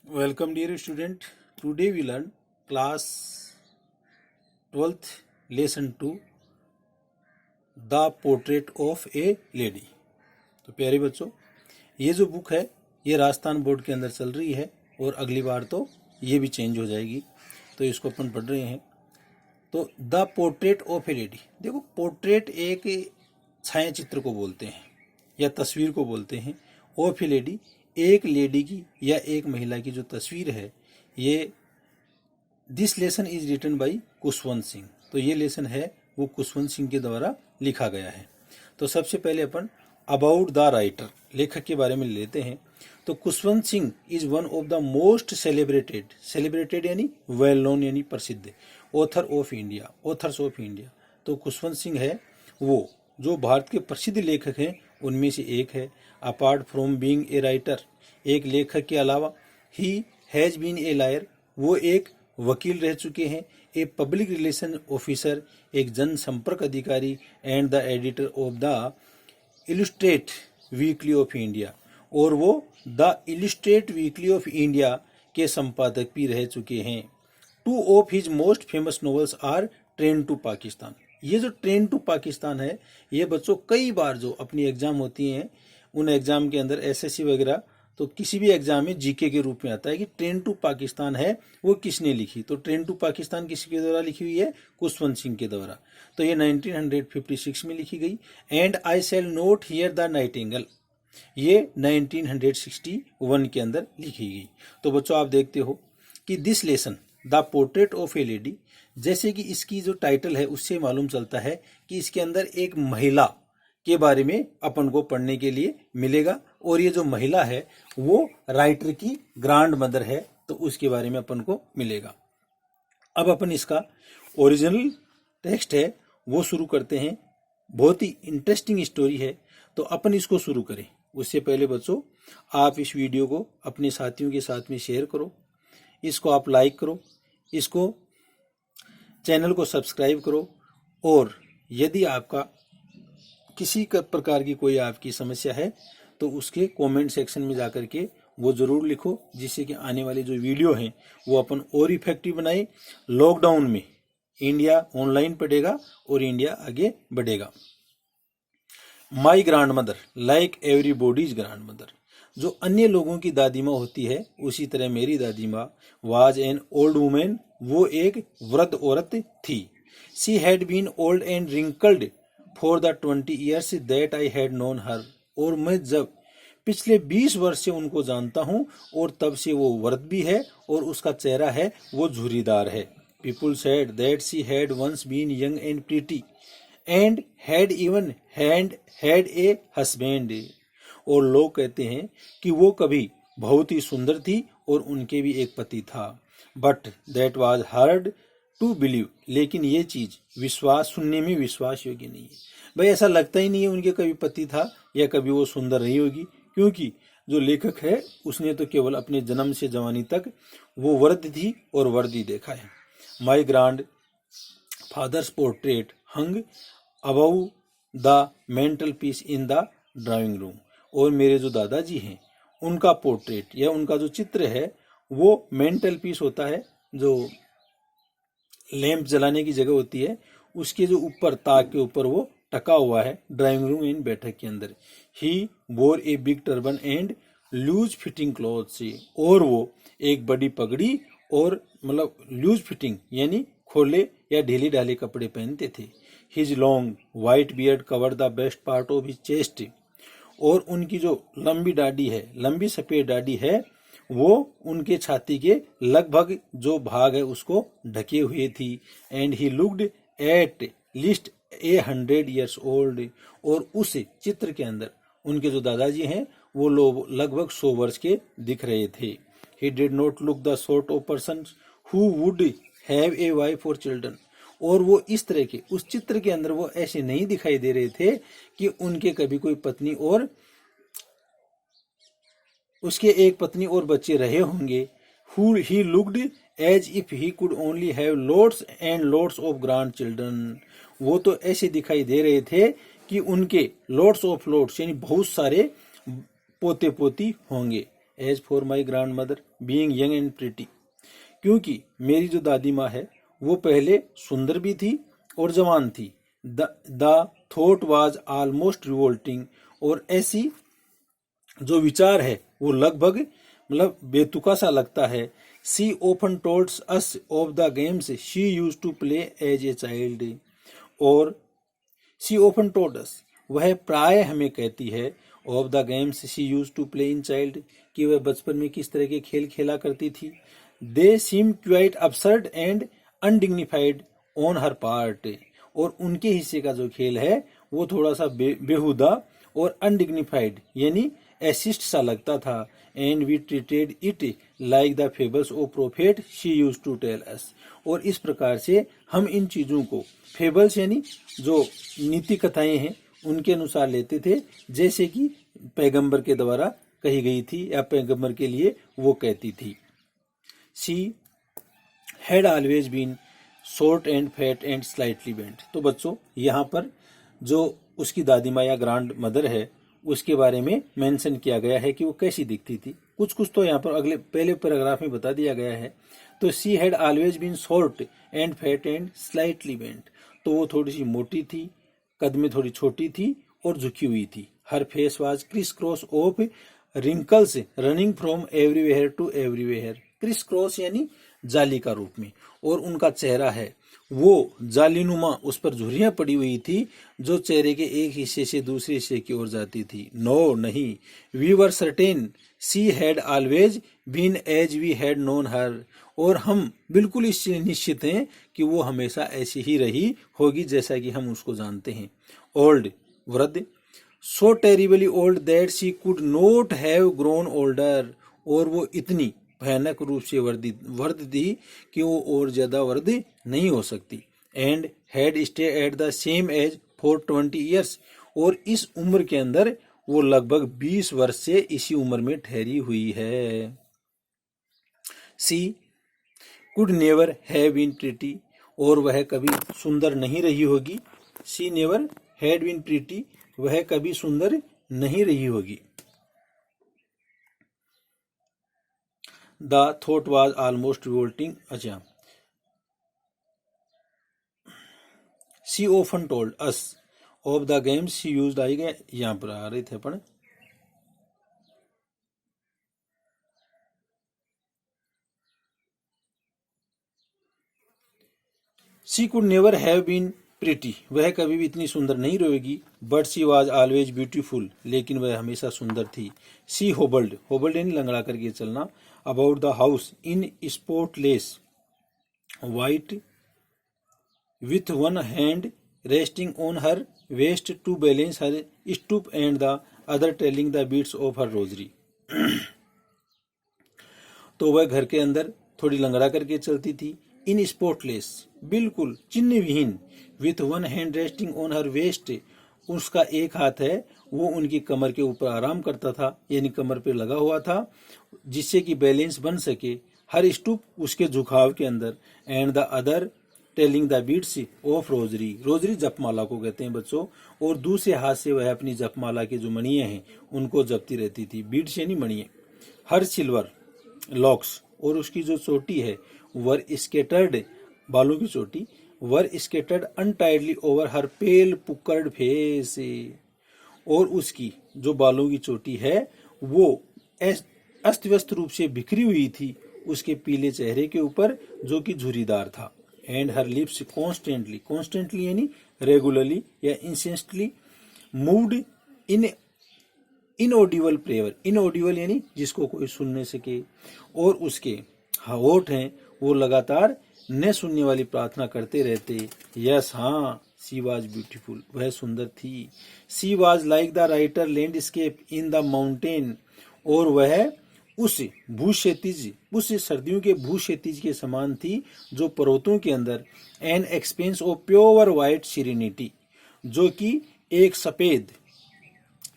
Welcome dear student. Today we learn class 12th lesson 2 The Portrait of a Lady। तो प्यारे बच्चों, ये जो बुक है ये राजस्थान बोर्ड के अंदर चल रही है और अगली बार तो ये भी चेंज हो जाएगी, तो इसको अपन पढ़ रहे हैं। तो the portrait of a lady, देखो पोर्ट्रेट एक छाया चित्र को बोलते हैं या तस्वीर को बोलते हैं। ऑफ ए लेडी एक लेडी की या एक महिला की जो तस्वीर है, ये this lesson is written by Khushwant Singh. तो ये लेसन है वो कुशवंत सिंह के द्वारा लिखा गया है। तो सबसे पहले अपन अबाउट द राइटर, लेखक के बारे में लेते हैं। तो Khushwant Singh is one of the most celebrated यानी वेल नोन यानी प्रसिद्ध author of India, authors of India. तो कुशवंत सिंह है वो जो भारत के प्रसिद्ध लेखक हैं उनमें से एक है। Apart from being a writer, एक लेखक के अलावा he has been a lawyer, वो एक वकील रह चुके हैं। ए पब्लिक रिलेशन ऑफिसर, एक जनसंपर्क अधिकारी। And the editor of the Illustrated Weekly of India, और वो the Illustrated Weekly of India के संपादक भी रह चुके हैं। Two of his most famous novels are Train to Pakistan. ये जो ट्रेन टू पाकिस्तान है, ये बच्चों कई बार जो अपनी एग्जाम होती हैं उन एग्जाम के अंदर एसएससी वगैरह, तो किसी भी एग्जाम में जीके के रूप में आता है कि ट्रेन टू पाकिस्तान है वो किसने लिखी। तो ट्रेन टू पाकिस्तान किसके द्वारा लिखी हुई है? कुशवंत सिंह के द्वारा। तो ये 1956 में लिखी गई। And I shall not here the Nightingale, ये 1961 के अंदर लिखी गई। तो बच्चों आप देखते हो कि this lesson the portrait of a lady, जैसे कि इसकी जो टाइटल है उससे मालूम चलता है कि इसके अंदर एक महिला के बारे में अपन को पढ़ने के लिए मिलेगा, और ये जो महिला है वो राइटर की ग्रैंड मदर है, तो उसके बारे में अपन को मिलेगा। अब अपन इसका ओरिजिनल टेक्स्ट है वो शुरू करते हैं। बहुत ही इंटरेस्टिंग स्टोरी है, तो अपन इसको शुरू करें। उससे पहले बच्चों आप इस वीडियो को अपने साथियों के साथ में शेयर करो, इसको आप लाइक करो, इसको चैनल को सब्सक्राइब करो, और यदि आपका किसी प्रकार की कोई आपकी समस्या है तो उसके कमेंट सेक्शन में जाकर के वो जरूर लिखो, जिससे कि आने वाली जो वीडियो हैं वो अपन और इफेक्टिव बनाए। लॉकडाउन में इंडिया ऑनलाइन पढ़ेगा और इंडिया आगे बढ़ेगा। My grand mother like everybody's grand mother, जो अन्य लोगों की दादी माँ होती है उसी तरह मेरी दादी माँ वाज एन ओल्ड वुमेन, वो एक वृद्ध औरत थी। She had been old and wrinkled for the 20 years that I had known her, और मैं जब पिछले 20 वर्ष से उनको जानता हूँ और तब से वो वृद्ध भी है और उसका चेहरा है वो झुर्रीदार है। People said that she had once been young and pretty and had even had a husband, और लोग कहते हैं कि वो कभी बहुत ही सुंदर थी और उनके भी एक पति था। But that was hard to believe, लेकिन ये चीज सुनने में विश्वास योग्य नहीं है। भाई ऐसा लगता ही नहीं है उनके कभी पति था या कभी वो सुंदर रही होगी, क्योंकि जो लेखक है उसने तो केवल अपने जन्म से जवानी तक वो वृद्ध थी और वर्दी देखा है। My grandfather's portrait hung above the mantelpiece in the drawing room, और मेरे जो दादाजी हैं उनका पोर्ट्रेट या उनका जो चित्र है वो मेंटल पीस होता है, जो लैंप जलाने की जगह होती है उसके जो ऊपर ताक के ऊपर वो टका हुआ है ड्राइंग रूम इन बैठक के अंदर। He wore a big turban and loose fitting clothes, और वो एक बड़ी पगड़ी और मतलब लूज फिटिंग यानी खोले या ढीले ढाले कपड़े पहनते थे। His long white beard cover the best part of his chest, और उनकी जो लंबी दाढ़ी है, लंबी सफेद दाढ़ी है, वो उनके छाती के लगभग जो भाग है उसको ढके हुए थी। And he looked at least 100 years old, और उस चित्र के अंदर उनके जो दादाजी हैं वो लोग लगभग 100 वर्ष के दिख रहे थे। He did not look the sort of person who would have a wife और चिल्ड्रन, और वो इस तरह के उस चित्र के अंदर वो ऐसे नहीं दिखाई दे रहे थे कि उनके कभी कोई पत्नी और उसके एक पत्नी और बच्चे रहे होंगे। He looked as if he could only have lots and lots of grandchildren, वो तो ऐसे दिखाई दे रहे थे कि उनके lots of lots यानी बहुत सारे पोते पोती होंगे। As for my grandmother being young and pretty. क्योंकि मेरी जो दादी माँ है वो पहले सुंदर भी थी और जवान थी। The thought was almost revolting, और ऐसी जो विचार है वो लगभग मतलब बेतुका सा लगता है। She often told us of the games she use to play as a child, और शी ओपन टोल्ड अस, वह प्राय हमें कहती है, of the games she use to play in child, कि वह बचपन में किस तरह के खेल खेला करती थी। They seem quite absurd and undignified on her part, और उनके हिस्से का जो खेल है वो थोड़ा सा बेहुदा और अनडिग्निफाइड यानी एसिस्ट सा लगता था। And we treated it like the fables of prophet she use to tell us, और इस प्रकार से हम इन चीजों को फेबल्स यानी जो नीति कथाएं हैं उनके अनुसार लेते थे, जैसे कि पैगंबर के द्वारा कही गई थी या पैगंबर के लिए वो कहती थी। She had always been short and fat and slightly bent. तो बच्चों यहाँ पर जो उसकी दादी माँ या ग्रैंड मदर है उसके बारे में मेंशन किया गया है कि वो कैसी दिखती थी। कुछ तो यहाँ पर अगले पहले पैराग्राफ में बता दिया गया है। तो she had always been short and fat and slightly bent, तो वो थोड़ी सी मोटी थी, कद में थोड़ी छोटी थी और झुकी हुई थी। Her face was criss cross of wrinkles running from everywhere to everywhere. Criss cross यानी जाली का रूप में, और उनका चेहरा है वो जालीनुमा, उस पर झुर्रियां पड़ी हुई थी जो चेहरे के एक हिस्से से दूसरे हिस्से की ओर जाती थी। नो नहीं, we were certain she had always been as we had known her, और हम बिल्कुल इससे निश्चित हैं कि वो हमेशा ऐसी ही रही होगी जैसा कि हम उसको जानते हैं। ओल्ड वृद्ध, so terribly old that she could not have grown older, और वो इतनी भयानक रूप से वृद्ध थी कि वो और ज्यादा वृद्ध नहीं हो सकती। And had stay at the same age for 20 years, और इस उम्र के अंदर वो लगभग 20 वर्ष से इसी उम्र में ठहरी हुई है। She could never have been pretty, और वह कभी सुंदर नहीं रही होगी। She never had been pretty, वह कभी सुंदर नहीं रही होगी। The thought was almost revolting. अच्छा, she often told us of the games she used, आई गए यहाँ पर आ रहे थे अपन। She could never have been pretty, वह कभी भी इतनी सुंदर नहीं रहेगी। But she was always beautiful, लेकिन वह हमेशा सुंदर थी। She hobbled, hobbled यानी लंगड़ा करके चलना, about the house in spotless white with one hand resting on her waist to balance her stoop and the other telling the beads of her rosary। तो वह घर के अंदर थोड़ी लंगड़ा करके चलती थी। इन स्पॉटलेस, बिल्कुल चिन्ह विहीन, with one hand resting on her waist, उसका एक हाथ है वो उनकी कमर के ऊपर आराम करता था यानी कमर पे लगा हुआ था जिससे कि बैलेंस बन सके। हर स्टूप उसके झुकाव के अंदर, and the other telling the beads of rosary, rosary जपमाला को कहते हैं बच्चों, और दूसरे हाथ से वह अपनी जपमाला के जो मणियां हैं उनको जपती रहती थी। बीट्स यानी मणियां। हर सिल्वर लॉक्स, और उसकी जो चोटी है वर स्केटर्ड, बालों की चोटी, वर स्केटर्ड अनटाइडली ओवर हर पेल पुकर्ड फेस, और उसकी जो बालों की चोटी है वो अस्त व्यस्त रूप से बिखरी हुई थी उसके पीले चेहरे के ऊपर जो कि झुर्रीदार था। And her lips constantly, constantly यानी रेगुलरली या incessantly, moved in inaudible prayer, inaudible यानी जिसको कोई सुन न सके, और उसके होठ हैं वो लगातार न सुनने वाली प्रार्थना करते रहते। यस हाँ, सी वाज ब्यूटीफुल, वह सुंदर थी। She was like the writer landscape in the mountain, और वह उस भूक्षैतिज, उस सर्दियों के भूक्षैतिज के समान थी जो पर्वतों के अंदर, an expanse of pure white serenity, जो कि एक सफेद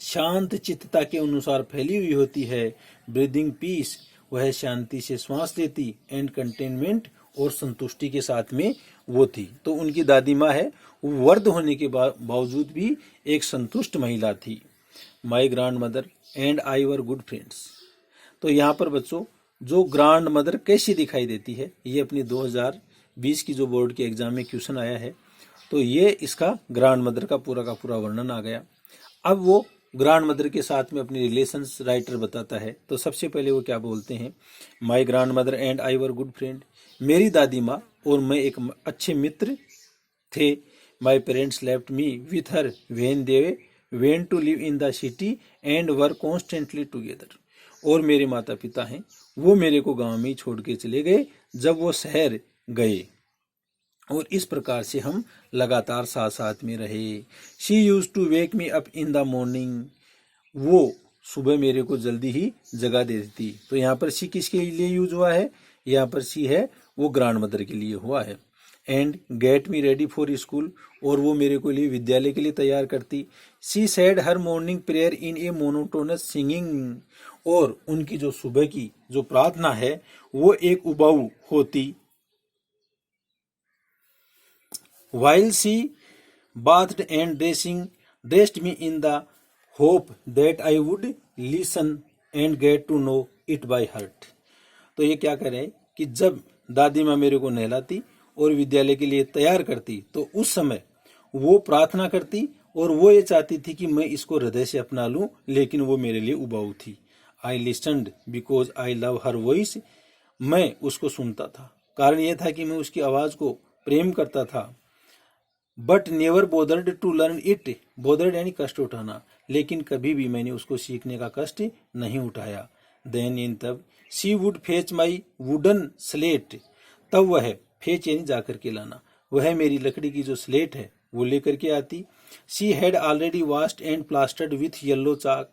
शांत चित्तता के अनुसार फैली हुई होती है। ब्रीदिंग पीस, वह शांति से श्वास लेती, एंड कंटेनमेंट, और संतुष्टि के साथ में वो थी। तो उनकी दादी माँ है वो वृद्ध होने के बावजूद भी एक संतुष्ट महिला थी। My grandmother and I were good friends. तो यहाँ पर बच्चों जो ग्रैंड मदर कैसी दिखाई देती है, ये अपनी 2020 की जो बोर्ड के एग्जाम में क्वेश्चन आया है, तो ये इसका ग्रैंड मदर का पूरा वर्णन आ गया। अब वो ग्रैंड मदर के साथ में अपनी रिलेशंस राइटर बताता है। तो सबसे पहले वो क्या बोलते हैं, my grandmother and I were good friend, मेरी दादी माँ और मैं एक अच्छे मित्र थे। My parents left me with her when they went to live in the city and were constantly together, और मेरे माता पिता हैं, वो मेरे को गांव में ही छोड़ के चले गए जब वो शहर गए, और इस प्रकार से हम लगातार साथ साथ में रहे। She use to wake me up in the morning, वो सुबह मेरे को जल्दी ही जगा देती थी। तो यहाँ पर शी किसके लिए यूज हुआ है, यहाँ पर शी है वो ग्रैंड मदर के लिए हुआ है। And get me ready for school, और वो मेरे को लिए विद्यालय के लिए तैयार करती। She said her morning prayer in A monotonous singing, और उनकी जो सुबह की जो प्रार्थना है वो एक उबाऊ होती। While she bathed and dressed me in the hope that I would listen and get to know it by heart. तो ये क्या करे कि जब दादी माँ मेरे को नहलाती और विद्यालय के लिए तैयार करती, तो उस समय वो प्रार्थना करती और वो ये चाहती थी कि मैं इसको हृदय से अपना लूं, लेकिन वो मेरे लिए उबाऊ थी। I listened because I love her voice, मैं उसको सुनता था, कारण यह था कि मैं उसकी आवाज को प्रेम करता था। But never bothered to learn it, bothered यानी कष्ट उठाना, लेकिन कभी भी मैंने उसको सीखने का कष्ट नहीं उठाया। देन इन तब she would fetch my wooden slate, तब वह फेच यानी जाकर के लाना, वह मेरी लकड़ी की जो स्लेट है वो लेकर के आती। She had already washed and plastered with yellow chalk,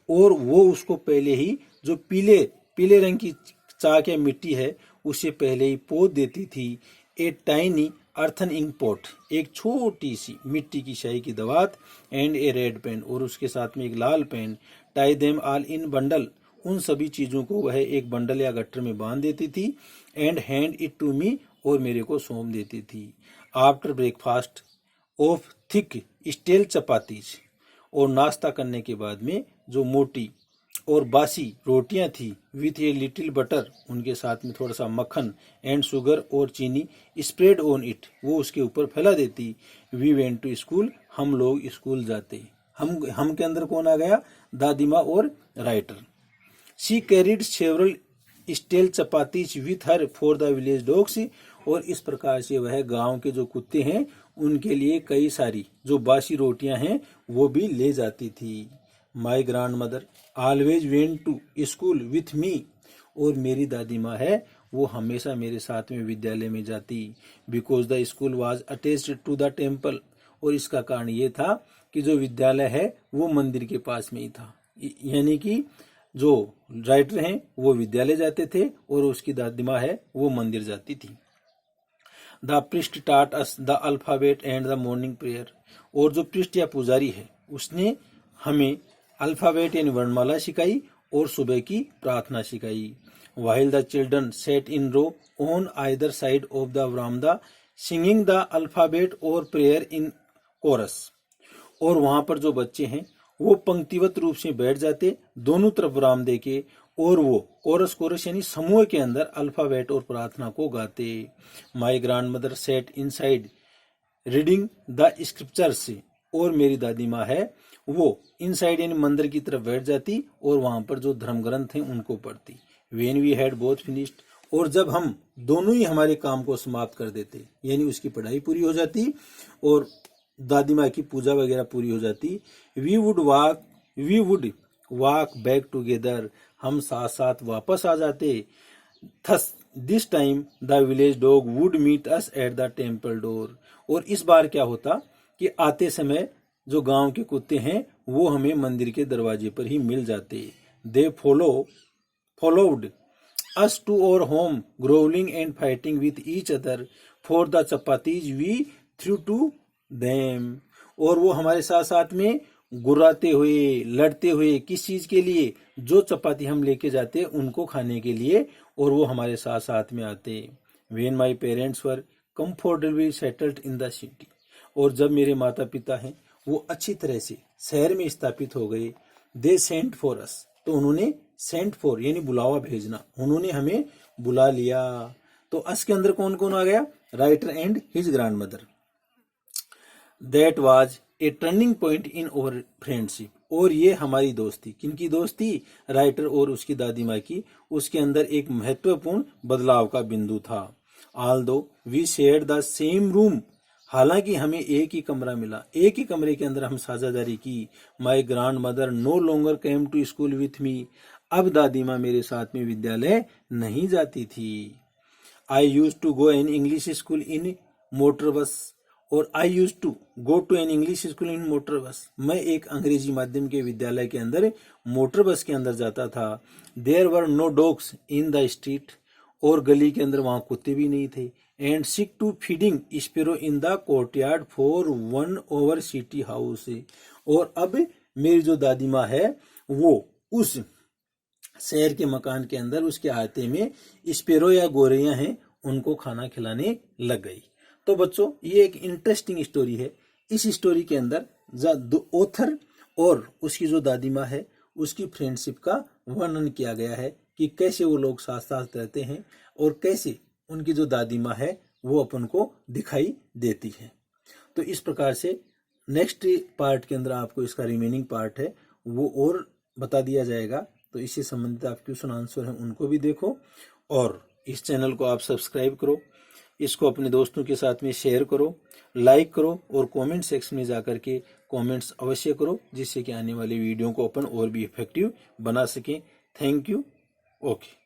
और वो उसको पहले ही जो पीले रंग की चाक या मिट्टी है उसे पहले ही पोत देती थी। A tiny earthen ink pot, एक छोटी सी मिट्टी की शाही की दवात, एंड ए रेड पेन, और उसके साथ में एक लाल pen. Tie them all in bundle, उन सभी चीजों को वह एक बंडल या गट्टर में बांध देती थी। And hand it to me, और मेरे को सौंप देती थी। After breakfast of thick stale chapatis, और नाश्ता करने के बाद में जो मोटी और बासी रोटियां थी, विथ ए लिटिल बटर, उनके साथ में थोड़ा सा मक्खन, एंड शुगर और चीनी, स्प्रेड ऑन इट, वो उसके ऊपर फैला देती। वी वेंट टू स्कूल, हम लोग स्कूल जाते। हम के अंदर कौन आ गया, दादी माँ और writer. She carried several stale chapatis with her for the village dogs, और इस प्रकार से वह गांव के जो कुत्ते हैं उनके लिए कई सारी जो बासी रोटियां हैं वो भी ले जाती थी। My grandmother always went to school with me, और मेरी दादी माँ है वो हमेशा मेरे साथ में विद्यालय में जाती। Because the school was attached to the temple, और इसका कारण ये था कि जो विद्यालय है वो मंदिर के पास में ही था, यानी कि जो राइटर हैं वो विद्यालय जाते थे और उसकी दादी माँ है वो मंदिर जाती थी। द प्रिस्ट टाट us the alphabet and the morning prayer, और जो प्रिस्ट या पुजारी है उसने हमें अल्फाबेट यानी वर्णमाला सिखाई और सुबह की प्रार्थना सिखाई। While the children sat in row on either side of the verandah singing the alphabet और प्रेयर इन कोरस, और वहां पर जो बच्चे हैं वो पंक्तिवत रूप से बैठ जाते दोनों तरफ वरामदे के, और वो कोरस यानी समूह के अंदर अल्फाबेट और प्रार्थना को गाते। My grand mother said in side reading the scriptures, और मेरी दादी माँ है वो इनसाइड यानी मंदिर की तरफ बैठ जाती और वहां पर जो धर्म ग्रंथ हैं उनको पढ़ती। When we had both finished, और जब हम दोनों ही हमारे काम को समाप्त कर देते, यानी उसकी पढ़ाई पूरी हो जाती और दादी माँ की पूजा वगैरह पूरी हो जाती, we would walk back together, हम साथ साथ वापस आ जाते। Thus this time the village dog would meet us at the temple door, और इस बार क्या होता कि आते समय जो गांव के कुत्ते हैं वो हमें मंदिर के दरवाजे पर ही मिल जाते। दे followed us to our home, growling and fighting with each other for the chapatis we threw to them, और वो हमारे साथ साथ में गुर्राते हुए लड़ते हुए किस चीज के लिए, जो चपाती हम लेके जाते उनको खाने के लिए, और वो हमारे साथ साथ में आते। When my parents were comfortably settled in the city, और जब मेरे माता पिता हैं वो अच्छी तरह से शहर में स्थापित हो गए, दे सेंट फॉर अस, तो उन्होंने सेंट फॉर यानी बुलावा भेजना, उन्होंने हमें बुला लिया। तो अस के अंदर कौन कौन आ गया? Writer and his grand mother. That was a turning point in over friendship, और ये हमारी दोस्ती, किनकी दोस्ती? राइटर और उसकी दादी माँ की, उसके अंदर एक महत्वपूर्ण बदलाव का बिंदु था। Although we shared the same room, हालांकि हमें एक ही कमरा मिला, एक ही कमरे के अंदर हम साझेदारी की। My grandmother no longer came to school with me, अब दादी माँ मेरे साथ में विद्यालय नहीं जाती थी। I used to go an English school in motor bus, और I used to go to an English school in motor bus, मैं एक अंग्रेजी माध्यम के विद्यालय के अंदर मोटर बस के अंदर जाता था। There were no dogs in the street, और गली के अंदर वहां कुत्ते भी नहीं थे। And sick to feeding sparrow in the courtyard for one over city house, और अब मेरी जो दादी माँ है वो उस शहर के मकान के अंदर उसके आहते में स्पेरो या गोरैया हैं उनको खाना खिलाने लग गई। तो बच्चों ये एक इंटरेस्टिंग स्टोरी है। इस स्टोरी के अंदर ऑथर और उसकी जो दादी माँ है उसकी फ्रेंडशिप का वर्णन किया गया है कि कैसे वो लोग साथ साथ रहते हैं और कैसे उनकी जो दादी माँ है वो अपन को दिखाई देती है। तो इस प्रकार से नेक्स्ट पार्ट के अंदर आपको इसका रिमेनिंग पार्ट है वो और बता दिया जाएगा। तो इससे संबंधित आप क्वेश्चन आंसर हैं उनको भी देखो, और इस चैनल को आप सब्सक्राइब करो, इसको अपने दोस्तों के साथ में शेयर करो, लाइक करो, और कमेंट सेक्शन में जाकर के कमेंट्स अवश्य करो, जिससे कि आने वाली वीडियो को अपन और भी इफेक्टिव बना सकें। Thank you. ओके।